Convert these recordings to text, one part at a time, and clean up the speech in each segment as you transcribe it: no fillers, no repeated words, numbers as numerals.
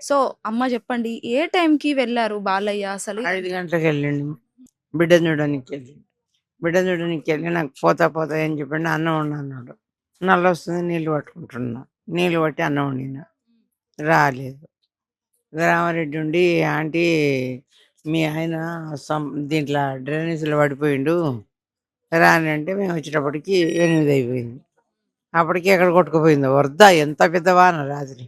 So, అమ్మ చెప్పండి. ఏ టైంకి వెళ్లారు బాలయ్య అసలు? 5 గంటలకెళ్ళిండు. బిడ్డని చూడనీకెళ్ళిండు. బిడ్డని చూడనీకెళ్ళి నాకు పోతా పోతా ఏం చెప్పిండు, అన్నం వండు అన్నాడు. నల్లొస్తుంది నీళ్ళు పట్టుకుంటున్నా. నీళ్ళు పట్టి అన్నం వండినా. రాలేదు. రామారెడ్డి ఉండి, ఆంటీ మీ ఆయన దీంట్లో డ్రైనేజీలో పడిపోయిండు రానంటే మేము వచ్చేటప్పటికి 8 అయిపోయింది. అప్పటికి ఎక్కడ కొట్టుకుపోయిందో వరద, ఎంత పెద్ద వాన రాత్రి.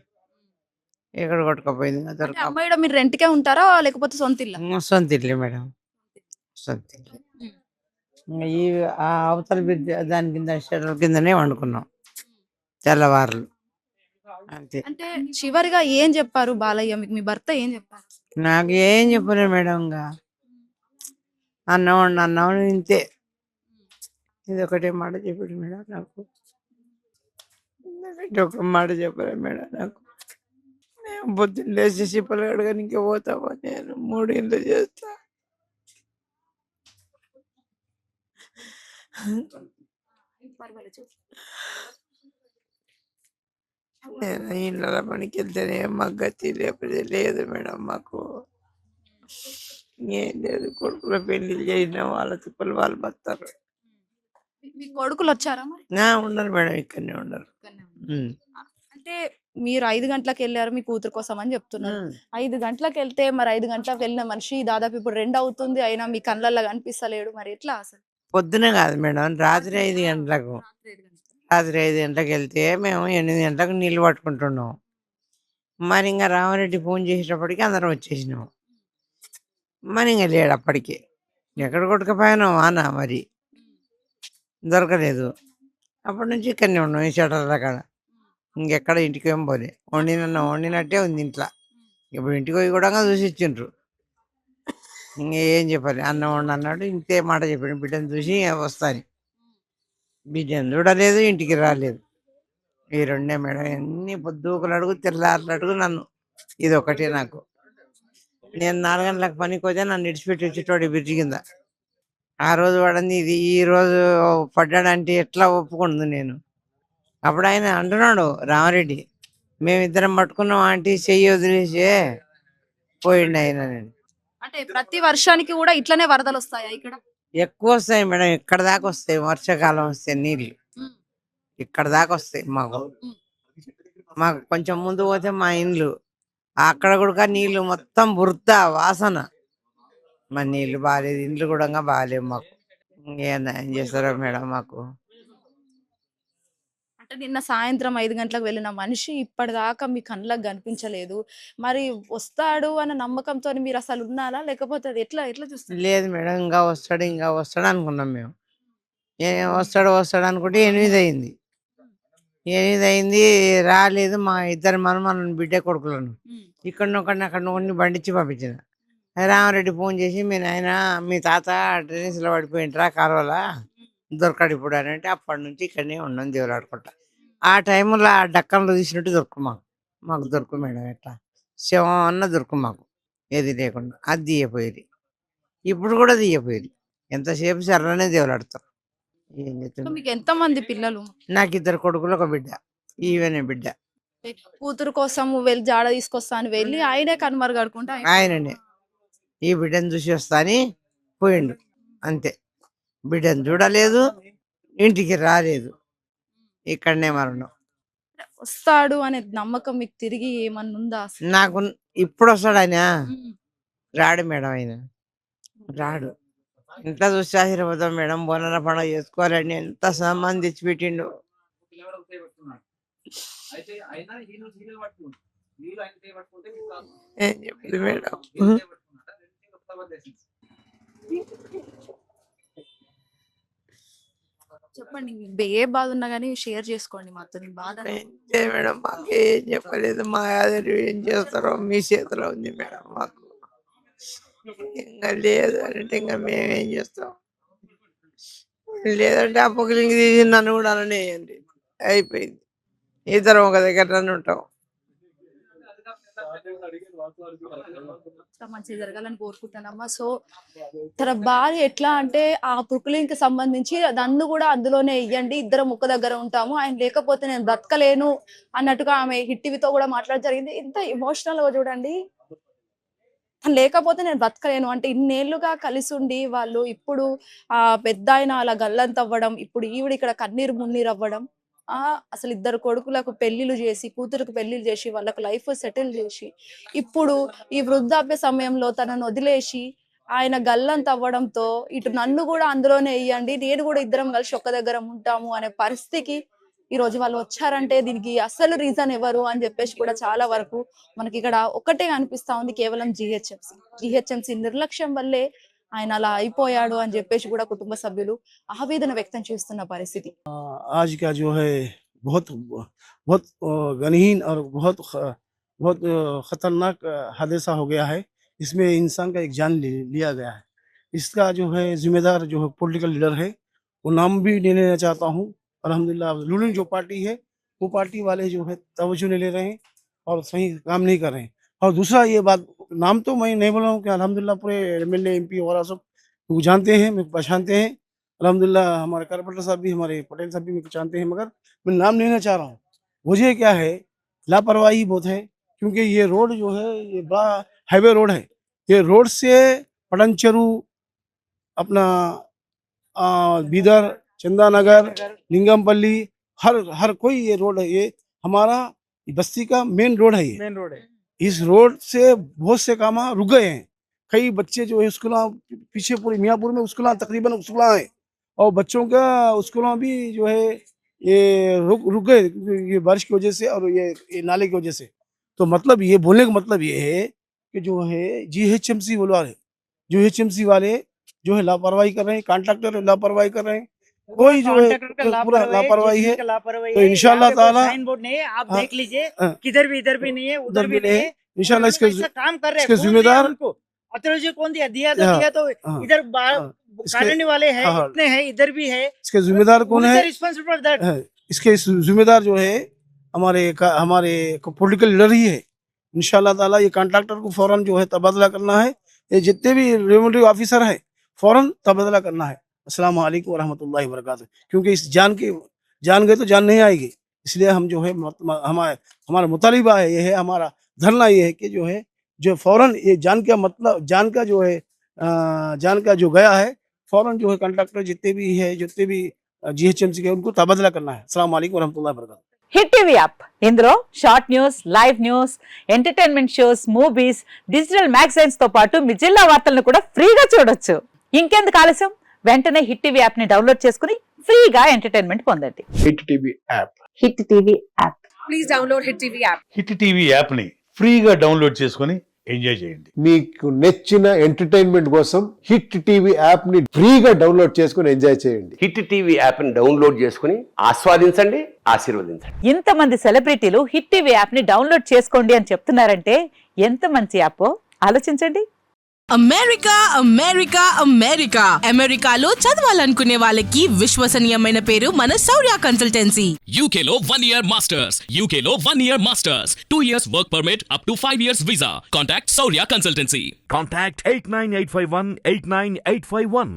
ఎక్కడ కొట్టుకుపోయింది అంటే అమ్మ ఈడ మీరు రెంట్‌కే ఉంటారా? లేకపోతే సొంత ఇల్లా? సొంత ఇల్లు మేడం, సొంత ఇల్లు. హ్మ్. ఈ ఆ అవతల దాని కింద షెటర్ కిందనే వండుకున్నాం తెల్లవారులు, అంతే. అంటే చివరిగా ఏం చెప్పారు బాలయ్య మీకు? మీ భర్త ఏం చెప్పారు? నాకు ఏం చెప్పలే మేడం, ఇంకా అన్నం వండు అన్నం ఇంతే. ఇది ఒకటే మాట చెప్పాడు మేడం నాకు. ఎందుకంటే ఒక మాట చెప్పలే మేడం నాకు. నేను పొద్దున్న లేచి సిప్పలు కడగడానికి పోతావా, నేను 3 ఇండ్లు చేస్తా. నేను ఇళ్ళ పనికి వెళ్తేనే మాకు గతి, లేకపోతే లేదు మేడం మాకు. ఏం లేదు, కొడుకుల పెళ్లి చేసిన వాళ్ళ తిప్పలు వాళ్ళు బతారు. మీ కొడుకులొచ్చారా మరి? ఉండరు మేడం, ఇక్కడనే ఉండరు. అంటే మీరు 5 గంటలకెళ్లారు మీ కూతురు కోసం అని చెప్తున్నారు. 5 గంటలకెళ్తే మరి 5 గంటలకు వెళ్ళిన మనిషి దాదాపు ఇప్పుడు 2 అవుతుంది. అయినా మీ కళ్ళల్లో కనిపిస్తలేడు. మరి ఎట్లా అసలు? పొద్దునే కాదు మేడం, రాత్రి 5 గంటలకు. రాత్రి 5 గంటలకు వెళ్తే మేము 8 గంటలకు నీళ్ళు పట్టుకుంటున్నాం. మరి ఇంకా రామారెడ్డి ఫోన్ చేసేటప్పటికి అందరం వచ్చేసినాం. మరి ఇంకా లేడు అప్పటికి. ఎక్కడ కొట్టుకుపోయానో వాన, మరి దొరకలేదు. అప్పటి నుంచి ఇక్కడనే ఉన్నాం, ఈ షటర్ల కాడ. ఇంకెక్కడ ఇంటికి ఏం పోలే. వండినట్టే ఉంది ఇంట్లో. ఇప్పుడు ఇంటికి పోయి కూడా చూసి ఇచ్చిండ్రు. ఇంకేం చెప్పాలి, అన్నం వండు అన్నాడు, ఇంతే మాట చెప్పాడు. బిడ్డను చూసి వస్తాను. బిడ్డను చూడలేదు, ఇంటికి రాలేదు. ఈ రెండే మేడం. ఎన్ని పొద్దుకులు అడుగు తెల్లారులు అడుగు నన్ను. ఇది ఒకటే నాకు. నేను 4 గంటలకు పనికి పోతే నన్ను ఇడిచిపెట్టి వచ్చేటోడు బ్రిడ్జి కింద. ఆ రోజు పడింది ఇది, ఈ రోజు పడ్డాడంటే ఎట్లా ఒప్పుకుంది నేను. అప్పుడు ఆయన అంటున్నాడు రామారెడ్డి, మేమిద్దరం పట్టుకున్నాం ఆంటీ, చెయ్యి వదిలేసే పోయిండు ఆయన. అంటే ప్రతి వర్షానికి కూడా ఇట్లనే వరదలు వస్తాయా ఇక్కడ? ఎక్కువ వస్తాయి మేడం, ఇక్కడ దాకా వస్తాయి. వర్షాకాలం వస్తే నీళ్ళు ఇక్కడ దాకా వస్తాయి. మాకు కొంచెం ముందు పోతే మా ఇండ్లు, అక్కడ కూడా నీళ్లు మొత్తం బురద వాసన. మా నీళ్లు బాగాలేదు, ఇండ్లు కూడా బాగాలేవు మాకు. ఏం చేస్తారో మేడం మాకు. అంటే నిన్న సాయంత్రం 5 గంటలకు వెళ్ళిన మనిషి ఇప్పటిదాకా మీ కళ్ళకి కనిపించలేదు. మరి వస్తాడు అన్న నమ్మకంతోని మీరు అసలు ఉన్నారా? లేకపోతే అది ఎట్లా ఎట్లా చూస్తారు? లేదు మేడం, ఇంకా వస్తాడు అనుకున్నాం మేము. వస్తాడు అనుకుంటే 8 అయింది. 8 అయింది, రాలేదు. మా ఇద్దరు మనమలను, బిడ్డ కొడుకులను ఇక్కడనొక్కడిని అక్కడనొక్కడిని బండిచ్చి పంపించిన. రామారెడ్డి ఫోన్ చేసి, మీ నాయన మీ తాత డ్రైనేజ్లో పడిపోయింటారా కాలువలా, దొరకడు ఇప్పుడు అని అంటే, అప్పటి నుంచి ఇక్కడనే ఉన్నాం దేవులాడుకుంటా. ఆ టైంలో ఆ డక్కన్లో తీసినట్టు దొరుకు మాకు దొరుకు మేడం. ఎట్లా శవం అన్న దొరుకు మాకు, ఏది లేకుండా. అది తీయపోయేది, ఇప్పుడు కూడా తీయపోయేది. ఎంతసేపు సర్రనే దేవులాడతారు. ఏం సో చెప్తుంది. మీకు ఎంతమంది పిల్లలు? నాకు 2 కొడుకులు, ఒక బిడ్డ. ఈవెనే బిడ్డ. కూతురు కోసం వెళ్ళి జాడ తీసుకొస్తా అని వెళ్ళి ఆయనే కనుమరుగడుకుంటా ఆయననే ఈ బిడ్డను చూసి వస్తా అని పోయిండు, అంతే. బిడ్డను చూడలేదు, ఇంటికి రాలేదు, ఇక్కడనే మరణం. వస్తాడు అనే నమ్మకం మీకు తిరిగి ఏమన్నా ఉందా అసలు? నాకు ఇప్పుడు వస్తాడు ఆయన, రాడు మేడం. ఆయన రాడు. ఇంట్లో చూసి ఆశీర్వాదం మేడం. బోనాల పండుగ చేసుకోవాలని ఎంత సామాన్ తెచ్చిపెట్టిండు. ఏం చెప్పింది మేడం. చెప్పండి. ఏ బాధ ఉన్నా గానీ షేర్ చేసుకోండి మాతో. మీ బాధ. మేడం మాకు ఏం చెప్పలేదు. మా ఆదరు ఏం చేస్తారో మీ చేతిలో ఉంది మేడం. మాకు ఇంకా లేదు అంటే ఇంకా మేమేం చేస్తాం. లేదంటే ఆ పొగిలింగి తీసి నన్ను కూడా అనేయండి, అయిపోయింది. ఇద్దరం ఒక దగ్గర నన్ను ఉంటాం. మంచిగా జరగాలని కోరుకుంటానమ్మా. సో తన భార్య ఎట్లా అంటే ఆ పురుకులింకి సంబంధించి నన్ను కూడా అందులోనే ఇయ్యండి, ఇద్దరం ఒక్క దగ్గర ఉంటాము, ఆయన లేకపోతే నేను బ్రతకలేను అన్నట్టుగా ఆమె హిట్ టీవీతో కూడా మాట్లాడడం జరిగింది. ఇంత ఎమోషనల్ గా చూడండి, తను లేకపోతే నేను బ్రతకలేను అంటే ఇన్నేళ్లుగా కలిసి ఉండి వాళ్ళు ఇప్పుడు ఆ పెద్ద ఆయన అలా గల్లంతవ్వడం, ఇప్పుడు ఈవిడ ఇక్కడ కన్నీరు మున్నీరు అవ్వడం, అసలు ఇద్దరు కొడుకులకు పెళ్లిళ్ళు చేసి, కూతురుకు పెళ్లిళ్ళు చేసి, వాళ్ళకు లైఫ్ సెటిల్ చేసి, ఇప్పుడు ఈ వృద్ధాప్య సమయంలో తనను వదిలేసి ఆయన గల్లంత అవ్వడంతో ఇటు నన్ను కూడా అందులోనే వేయండి, నేను కూడా ఇద్దరం కలిసి ఒక్క దగ్గర ఉంటాము అనే పరిస్థితికి ఈ రోజు వాళ్ళు వచ్చారంటే దీనికి అసలు రీజన్ ఎవరు అని చెప్పేసి కూడా చాలా వరకు మనకి ఇక్కడ ఒక్కటే అనిపిస్తా ఉంది, కేవలం జిహెచ్ఎంసీ నిర్లక్ష్యం వల్లే ఆయన అలా అయిపోయాడు అని చెప్పేసి కూడా కుటుంబ సభ్యులు ఆవేదన వ్యక్తం చేస్తున్న పరిస్థితి. आज का जो है बहुत बहुत गनीन और बहुत खतरनाक हादसा हो गया है। इसमें इंसान का एक जान लिया गया है। इसका जो है जिम्मेदार जो है पॉलिटिकल लीडर है, वो नाम भी नहीं लेना चाहता हूँ। अल्हम्दुलिल्लाह रूलिंग जो पार्टी है वो पार्टी वाले जो है तवज्जो नहीं ले रहे हैं और सही काम नहीं कर रहे हैं। और दूसरा ये बात, नाम तो मैं नहीं बोल रहा हूँ कि अल्हम्दुलिल्लाह पूरे एमएलए एमपी वगैरह सब वो जानते हैं, मेरे को पहचानते हैं। अल्हम्दुलिल्लाह हमारे कारपेंटर साहब भी, हमारे पटेल साहब भी मेरे को जानते हैं, मगर मैं नाम लेना चाह रहा हूँ। वजह क्या है, लापरवाही बहुत है। क्योंकि ये रोड जो है ये बड़ा हाईवे रोड है। ये रोड से पटनचेरू, अपना बीदर, चंदानगर, लिंगमपल्ली, हर कोई ये रोड है। ये हमारा बस्ती का मेन रोड है। ये मेन रोड है। इस रोड से बहुत से काम रुक गए हैं। कई बच्चे जो है स्कूल पीछे पूरे मियाँपुर में स्कूल तकरीबन स्कूल है, और बच्चों का स्कूलों भी जो है ये रुक गए ये बारिश की वजह से और ये नाले की वजह से। तो मतलब ये बोलने का मतलब ये है कि जो है जीएचएमसी वाले जो है लापरवाही कर रहे हैं, कॉन्ट्रैक्टर लापरवाही कर रहे हैं, कोई जो है पूरा लापरवाही है। तो इंशाल्लाह ताला साइन बोर्ड नहीं है, आप हाँ, देख लीजिए, हाँ, किधर भी इधर भी नहीं है, उधर भी नहीं है। इंशाल्लाह इसका काम कर रहे हैं। इसके जिम्मेदार अथॉरिटी कौन दिया हाँ, तो हाँ, इधर हाँ, काटने वाले हैं, हाँ, इतने हैं, इधर भी है। इसके जिम्मेदार कौन है? Responsible for that. इसके जिम्मेदार जो है हमारे पॉलिटिकल लीडर ही है। इंशाल्लाह ताला ये कॉन्ट्रैक्टर को फौरन जो है तबादला करना है। ये जितने भी रेवेन्यू ऑफिसर है फौरन तबादला करना है। अस्सलाम वालेकुम व रहमतुल्लाहि व बरकातहू। क्योंकि इस जान गए तो जान नहीं आएगी। इसलिए हम जो है हमारा मुतालिबा है, ये है हमारा धरना, ये है कि जो है जो फौरन ये जान का जो गया है, फौरन जो है कॉन्ट्रैक्टर जितने भी जीएचएमसी के उनको तबादला करना है। अस्सलाम वालेकुम व रहमतुल्लाहि व बरकातहू। హిట్ టీవీ యాప్, ఇందులో short news, live news, entertainment shows, movies, digital magazines తో పాటు మీ జిల్లా వార్తలను కూడా ఫ్రీగా చూడొచ్చు. ఇంకెందుకు ఆలస్యం, వెంటనే హిట్ టీవీ యాప్ ని డౌన్లోడ్ చేసుకుని ఫ్రీగా ఎంటర్టైన్మెంట్ పొందండి. Hit TV app. Hit TV app. Please download hit TV app. Hit TV యాప్ని ఫ్రీగా డౌన్లోడ్ చేసుకొని ఎంజాయ్ చేయండి. మీకు నచ్చిన ఎంటర్టైన్మెంట్ కోసం హిట్ టీవీ యాప్ ని ఫ్రీగా డౌన్లోడ్ చేసుకొని ఎంజాయ్ చేయండి. హిట్ టీవీ యాప్ ని డౌన్లోడ్ చేసుకుని ఆస్వాదించండి, ఆశీర్వదించండి. ఇంతమంది సెలబ్రిటీలు హిట్ టీవీ యాప్ ని డౌన్లోడ్ చేసుకోండి అని చెప్తున్నారంటే ఎంత మంచి యాప్ ఆలోచించండి. అమెరికా అమెరికా అమెరికా అమెరికాలో చదవాలనుకునే వాళ్ళకి విశ్వసనీయమైన పేరు మన శౌర్య కన్సల్టెన్సీ. UK లో 1 year masters, UK లో 1 year masters, 2 years work permit up to 5 years visa. Contact Saurya Consultancy. Contact 89851 89851.